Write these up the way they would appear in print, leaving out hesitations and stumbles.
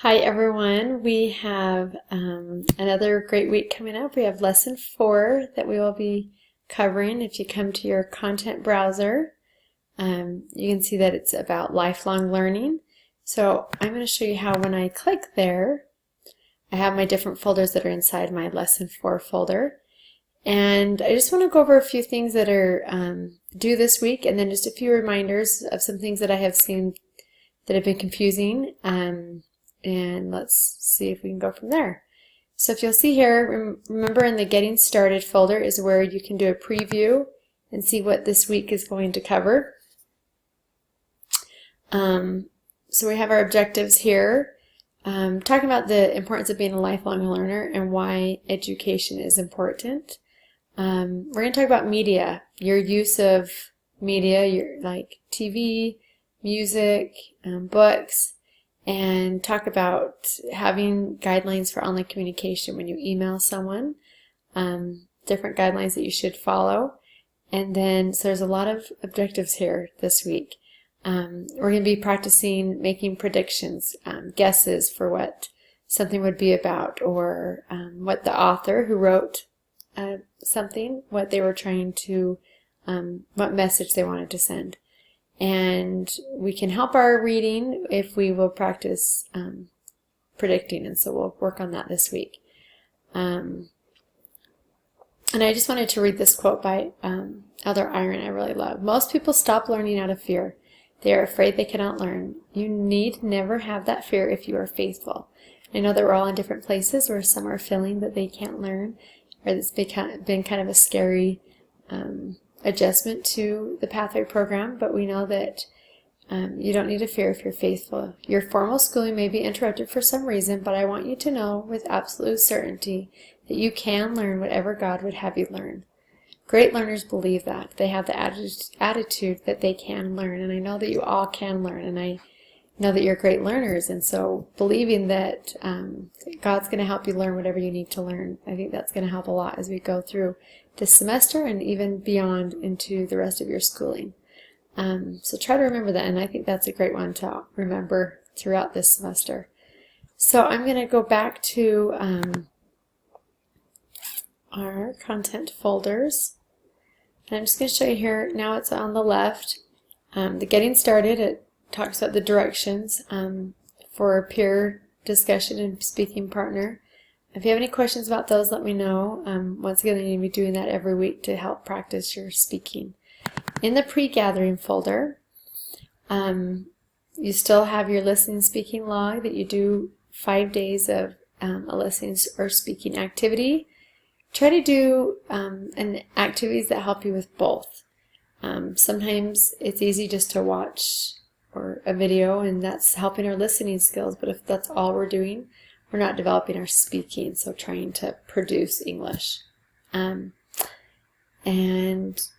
Hi everyone, we have another great week coming up. We have lesson 4 that we will be covering. If you come to your content browser, you can see that it's about lifelong learning. So I'm going to show you how when I click there, I have my different folders that are inside my lesson 4 folder. And I just want to go over a few things that are due this week, and then just a few reminders of some things that I have seen that have been confusing. And let's see if we can go from there. So if you'll see here, remember in the Getting Started folder is where you can do a preview and see what this week is going to cover. So we have our objectives here, talking about the importance of being a lifelong learner and why education is important. We're going to talk about media, your use of media, like TV, music, books, and talk about having guidelines for online communication when you email someone, different guidelines that you should follow. And then, so there's a lot of objectives here this week. We're going to be practicing making predictions, guesses for what something would be about, or what the author who wrote something, what they were trying to, what message they wanted to send. And we can help our reading if we will practice predicting, and so we'll work on that this week. And I just wanted to read this quote by Elder Iron I really love. Most people stop learning out of fear. They are afraid they cannot learn. You need never have that fear if you are faithful. I know that we're all in different places where some are feeling that they can't learn, or it's been kind of a scary adjustment to the Pathway program, but we know that you don't need to fear if you're faithful. Your formal schooling may be interrupted for some reason, but I want you to know with absolute certainty that you can learn whatever God would have you learn. Great learners believe that. They have the attitude that they can learn, and I know that you all can learn, and I know that you're great learners, and so believing that God's going to help you learn whatever you need to learn, I think that's going to help a lot as we go through this semester and even beyond into the rest of your schooling. So try to remember that, and I think that's a great one to remember throughout this semester. So I'm going to go back to our content folders, and I'm just going to show you here. Now it's on the left, the Getting Started. It talks about the directions for peer discussion and speaking partner. If you have any questions about those, let me know. Once again, you're going to be doing that every week to help practice your speaking. In the pre-gathering folder, you still have your listening speaking log that you do 5 days of a listening or speaking activity. Try to do activities that help you with both. Sometimes it's easy just to watch or a video, and that's helping our listening skills, but if that's all we're doing, we're not developing our speaking, so trying to produce English. And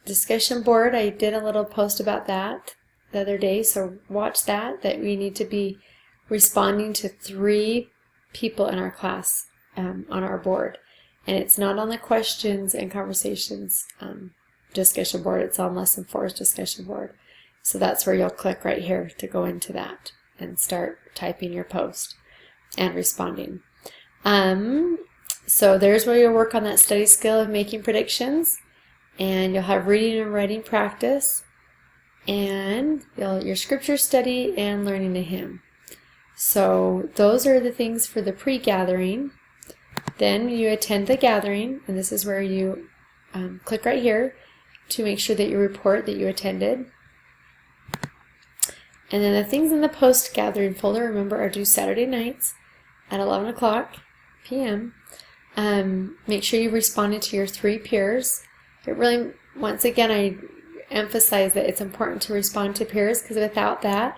discussion board, I did a little post about that the other day, so watch that we need to be responding to 3 people in our class on our board. And it's not on the questions and conversations discussion board, it's on lesson 4's discussion board. So that's where you'll click right here to go into that and start typing your post and responding. So there's where you'll work on that study skill of making predictions, and you'll have reading and writing practice, and your scripture study and learning a hymn. So those are the things for the pre-gathering. Then you attend the gathering, and this is where you click right here to make sure that you report that you attended. And then the things in the post-gathering folder, remember, are due Saturday nights at 11 o'clock p.m. Make sure you responded to your 3 peers. It really, once again, I emphasize that it's important to respond to peers, because without that,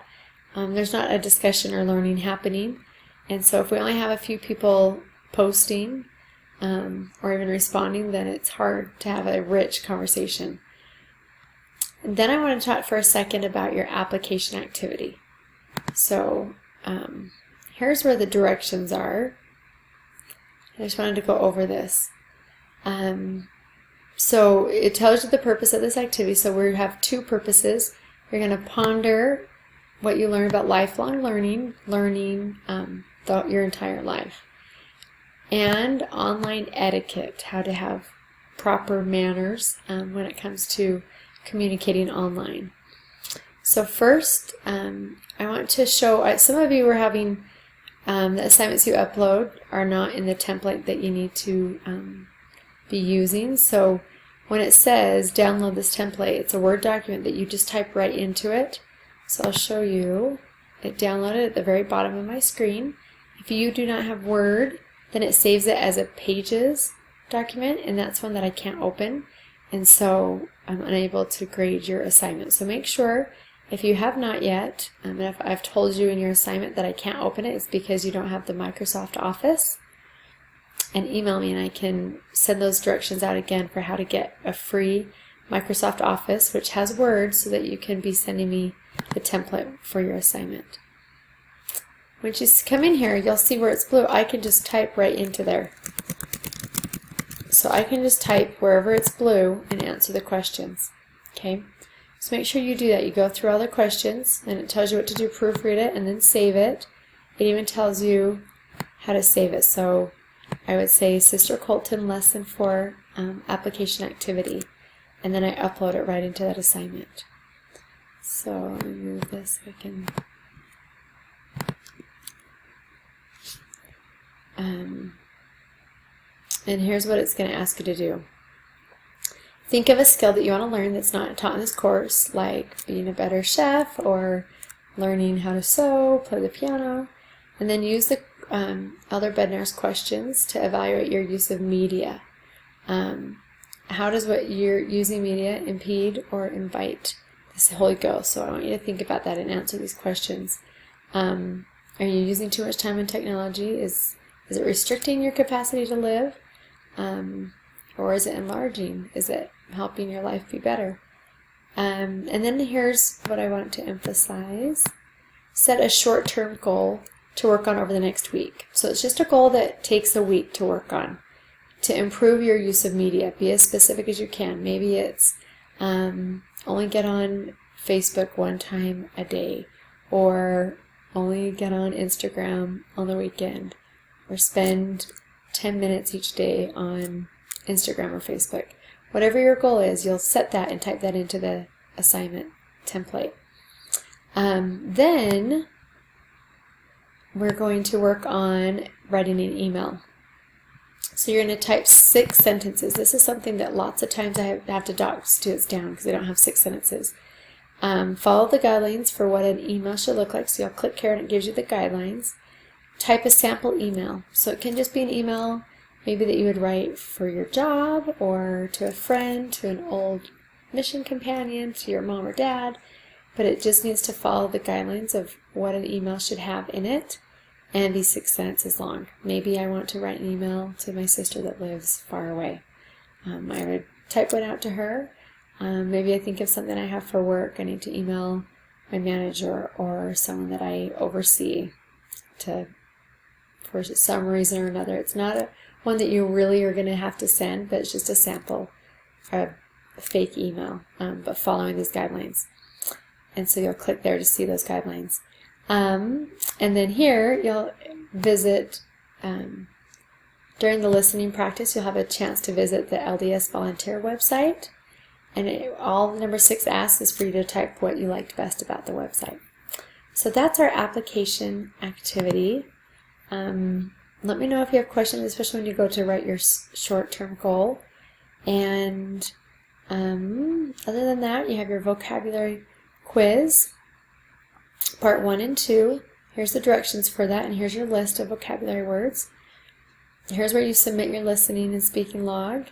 there's not a discussion or learning happening. And so if we only have a few people posting or even responding, then it's hard to have a rich conversation. And then I want to talk for a second about your application activity. So here's where the directions are. I just wanted to go over this. So it tells you the purpose of this activity. So we have 2 purposes. You're going to ponder what you learn about lifelong learning, your entire life. And online etiquette, how to have proper manners when it comes to communicating online. So first, I want to show, some of you were having the assignments you upload are not in the template that you need to be using. So when it says download this template, it's a Word document that you just type right into it. So I'll show you it downloaded at the very bottom of my screen. If you do not have Word, then it saves it as a Pages document, and that's one that I can't open, and so I'm unable to grade your assignment. So make sure, if you have not yet, and if I've told you in your assignment that I can't open it, it's because you don't have the Microsoft Office, and email me and I can send those directions out again for how to get a free Microsoft Office which has Word, so that you can be sending me the template for your assignment. When you come in here, you'll see where it's blue. I can just type right into there. So I can just type wherever it's blue and answer the questions. Okay? So make sure you do that. You go through all the questions, and it tells you what to do, proofread it, and then save it. It even tells you how to save it. So I would say Sister Colton Lesson 4 application activity, and then I upload it right into that assignment. So let me move this so I can... and here's what it's going to ask you to do. Think of a skill that you want to learn that's not taught in this course, like being a better chef or learning how to sew, play the piano, and then use the Elder Bednar's questions to evaluate your use of media. How does what you're using media impede or invite this Holy Ghost? So I want you to think about that and answer these questions. Are you using too much time in technology? Is it restricting your capacity to live? Or is it enlarging? Is it helping your life be better? And then here's what I want to emphasize. Set a short-term goal to work on over the next week. So it's just a goal that takes a week to work on, to improve your use of media. Be as specific as you can. Maybe it's only get on Facebook one time a day, or only get on Instagram on the weekend, or spend 10 minutes each day on Instagram or Facebook. Whatever your goal is, you'll set that and type that into the assignment template. Then we're going to work on writing an email. So you're going to type 6 sentences. This is something that lots of times I have to doc students down because they don't have 6 sentences. Follow the guidelines for what an email should look like. So you'll click here and it gives you the guidelines. Type a sample email. So it can just be an email maybe that you would write for your job, or to a friend, to an old mission companion, to your mom or dad. But it just needs to follow the guidelines of what an email should have in it and be 6 sentences long. Maybe I want to write an email to my sister that lives far away. I would type one out to her. Maybe I think of something I have for work. I need to email my manager or someone that I oversee for some reason or another. It's not one that you really are going to have to send, but it's just a sample, a fake email, but following these guidelines. And so you'll click there to see those guidelines. And then here you'll visit, during the listening practice, you'll have a chance to visit the LDS volunteer website. And all number 6 asks is for you to type what you liked best about the website. So that's our application activity. Let me know if you have questions, especially when you go to write your short-term goal. And other than that, you have your vocabulary quiz, part 1 and 2. Here's the directions for that, and here's your list of vocabulary words. Here's where you submit your listening and speaking log.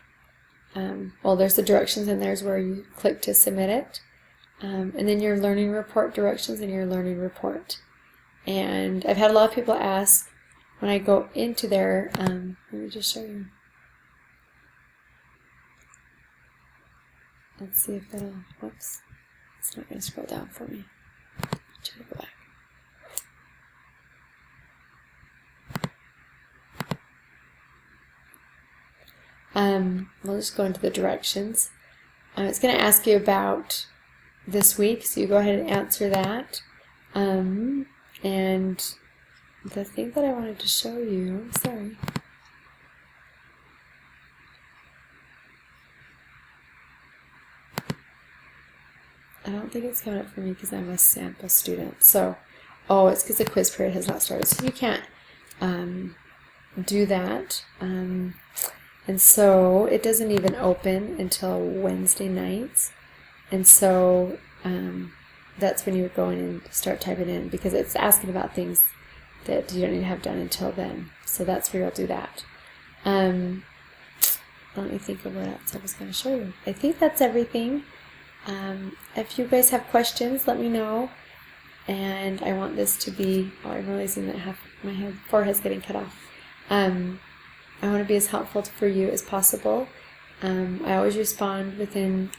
Well, there's the directions, and there's where you click to submit it. And then your learning report directions and your learning report. And I've had a lot of people ask, when I go into there, let me just show you. Let's see if it'll, whoops, it's not going to scroll down for me. Try to go back. We'll just go into the directions. It's going to ask you about this week, so you go ahead and answer that. And the thing that I wanted to show you, sorry. I don't think it's coming up for me because I'm a sample student. So, oh, it's because the quiz period has not started. So you can't do that. And so it doesn't even open until Wednesday nights. And so that's when you would go in and start typing in, because it's asking about things that you don't need to have done until then. So that's where you'll do that. Let me think of what else I was going to show you. I think that's everything. If you guys have questions, let me know. And I want this to be, oh, I'm realizing that my forehead's getting cut off. I want to be as helpful for you as possible. I always respond within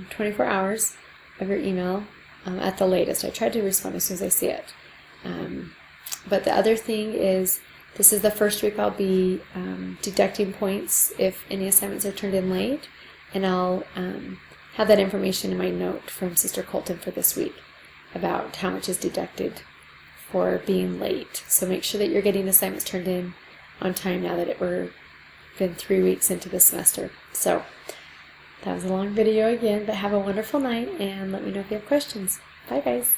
24 hours of your email at the latest. I try to respond as soon as I see it. But the other thing is, this is the first week I'll be deducting points if any assignments are turned in late, and I'll have that information in my note from Sister Colton for this week about how much is deducted for being late. So make sure that you're getting assignments turned in on time now that we're been 3 weeks into the semester. So that was a long video again, but have a wonderful night and let me know if you have questions. Bye guys.